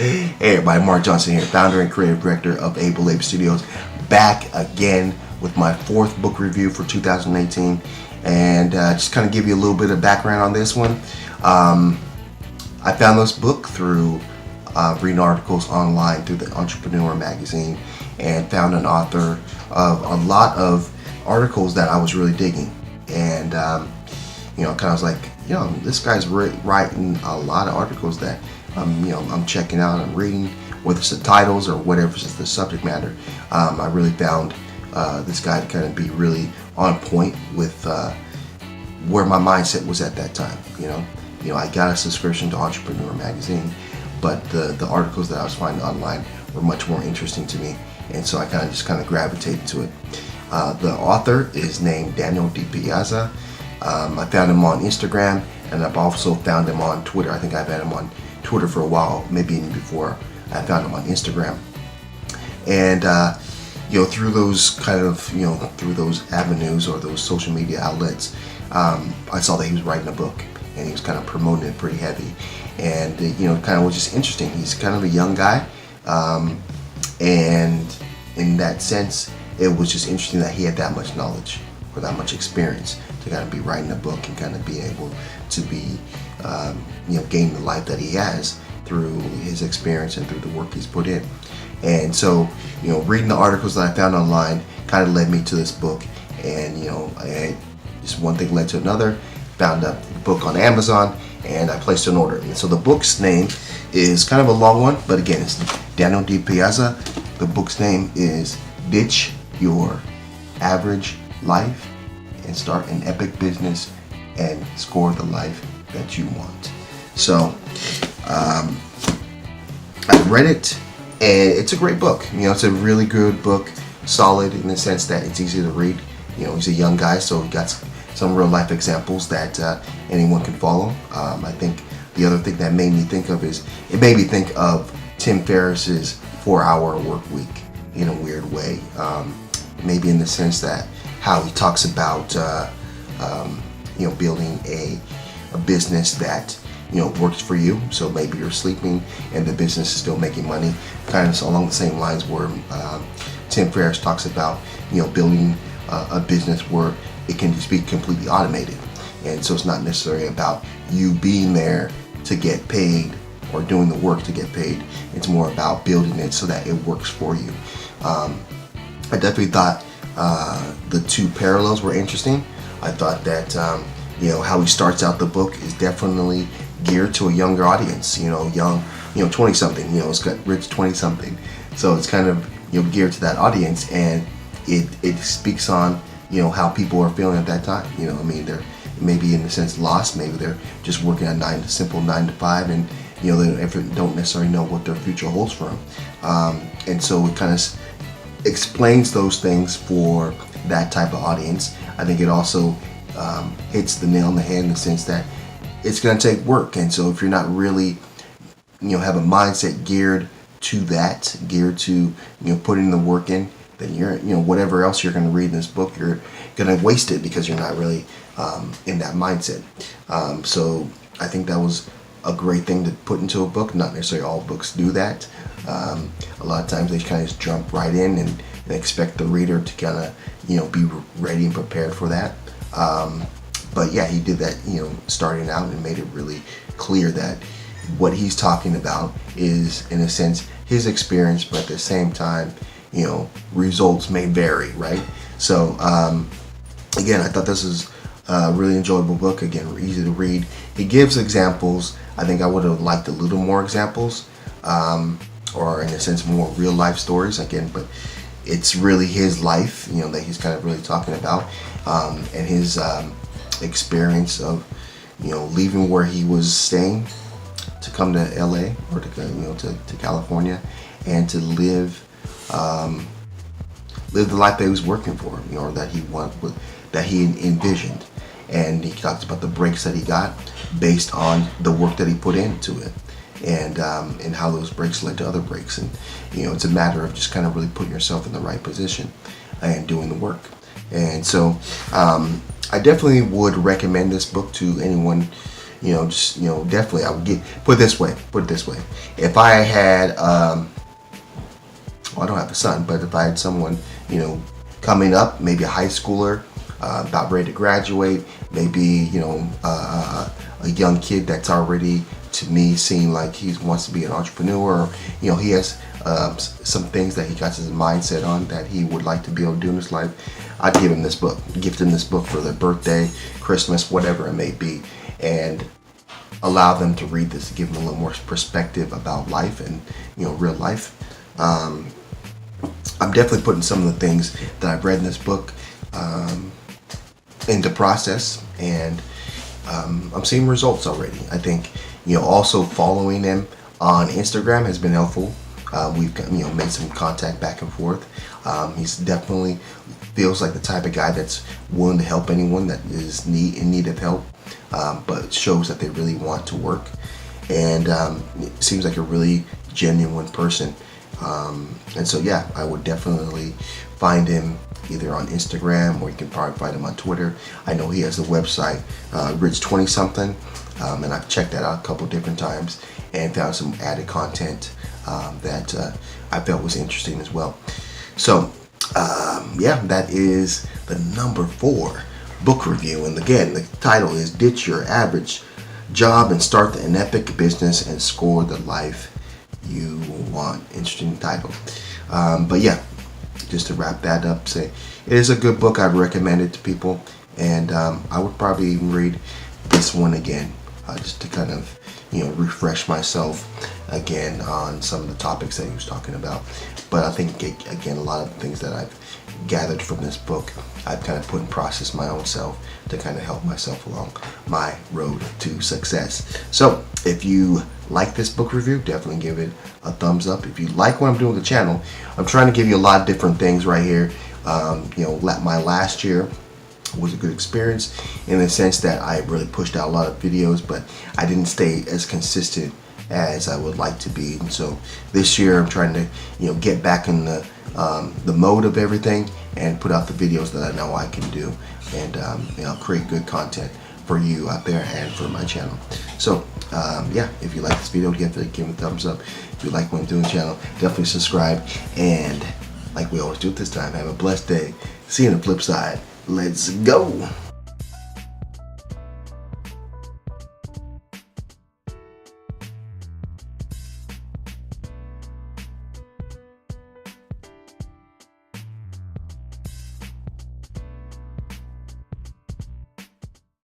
Hey everybody, Mark Johnson here, founder and creative director of Able Label Studios, back again with my fourth book review for 2018. And just kind of give you a little bit of background on this one. I found this book through reading articles online through the Entrepreneur magazine, and found an author of a lot of articles that I was really digging. And kind of was like, this guy's writing a lot of articles that I'm checking out and reading, whether it's the titles or whatever it's the subject matter. I really found this guy to kind of be really on point with where my mindset was at that time. I got a subscription to Entrepreneur magazine, but the articles that I was finding online were much more interesting to me, and so I kind of gravitated to it. The author is named Daniel Dipiazza. I found him on Instagram, and I've also found him on Twitter. I think I've had him on Twitter for a while, maybe even before I found him on Instagram. And through those through those avenues or those social media outlets, I saw that he was writing a book, and he was kind of promoting it pretty heavy. And kind of was just interesting. He's kind of a young guy, and in that sense, it was just interesting that he had that much knowledge or that much experience to kind of be writing a book and kind of be able to be gain the life that he has through his experience and through the work he's put in. And so reading the articles that I found online kind of led me to this book, and just one thing led to another. Found a book on Amazon, and I placed an order. And so the book's name is kind of a long one, but again, it's Daniel Dipiazza. The book's name is Ditch Your Average Life and Start an Epic Business and Score the Life that you want. So I read it, and it's a great book. It's a really good book, solid in the sense that it's easy to read. He's a young guy, so he got some real life examples that anyone can follow. I think the other thing that made me think of is, it made me think of Tim Ferriss's 4-Hour Work Week in a weird way. Maybe in the sense that how he talks about building a business that works for you. So maybe you're sleeping and the business is still making money. Kind of along the same lines where Tim Ferriss talks about building a business where it can just be completely automated. And so it's not necessarily about you being there to get paid or doing the work to get paid. It's more about building it so that it works for you. I definitely thought the two parallels were interesting. I thought that how he starts out the book is definitely geared to a younger audience. Young, 20-something. It's got rich 20-something. So it's kind of geared to that audience, and it speaks on how people are feeling at that time. They're maybe in a sense lost. Maybe they're just working a simple 9 to 5, and they don't necessarily know what their future holds for them. And so it kind of explains those things for that type of audience. I think it also hits the nail on the head in the sense that it's going to take work. And so if you're not really have a mindset geared to that, geared to putting the work in, then you're whatever else you're going to read in this book, you're going to waste it because you're not really in that mindset. So I think that was a great thing to put into a book. Not necessarily all books do that. A lot of times they kind of just jump right in and expect the reader to kind of be ready and prepared for that. But yeah, he did that starting out, and made it really clear that what he's talking about is, in a sense, his experience, but at the same time, results may vary, right? So again, I thought this was a really enjoyable book. Again, easy to read. He gives examples. I think I would have liked a little more examples, or in a sense more real life stories. Again, but it's really his life, that he's kind of really talking about, and his experience of leaving where he was staying to come to LA, or to California, and to live the life that he was working for, or that he envisioned. And he talks about the breaks that he got based on the work that he put into it, and how those breaks led to other breaks. And it's a matter of just kind of really putting yourself in the right position and doing the work. And so I definitely would recommend this book to anyone just definitely I would put it this way. If I had well, I don't have a son, but if I had someone coming up, maybe a high schooler about ready to graduate, maybe a young kid that's already, to me, seem like he wants to be an entrepreneur, or he has some things that he got his mindset on that he would like to be able to do in his life, I'd give him this book, gift him this book for their birthday, Christmas, whatever it may be, and allow them to read this, give them a little more perspective about life and real life. I'm definitely putting some of the things that I've read in this book into process, and I'm seeing results already. I think also following him on Instagram has been helpful. We've made some contact back and forth. He's definitely feels like the type of guy that's willing to help anyone that is in need of help, but shows that they really want to work, and it seems like a really genuine person. And so yeah, I would definitely find him either on Instagram, or you can probably find him on Twitter. I know he has a website, Rich 20 something, and I've checked that out a couple different times and found some added content that I felt was interesting as well. So yeah, that is the number 4 book review. And again, the title is Ditch Your Average Job and Start an Epic Business and Score the Life You Want. Interesting title. But yeah, just to wrap that up, say it is a good book. I'd recommend it to people, and I would probably even read this one again, just to kind of refresh myself again on some of the topics that he was talking about. But I think again, a lot of the things that I've gathered from this book, I've kind of put in process my own self to kind of help myself along my road to success. So if you like this book review, definitely give it a thumbs up. If you like what I'm doing with the channel, I'm trying to give you a lot of different things right here. My last year was a good experience in the sense that I really pushed out a lot of videos, but I didn't stay as consistent as I would like to be. And so this year I'm trying to get back in the mode of everything and put out the videos that I know I can do, and create good content for you out there and for my channel. So yeah, if you like this video, definitely give it a thumbs up. If you like what I'm doing channel, definitely subscribe, and like we always do at this time, have a blessed day. See you on the flip side. Let's go.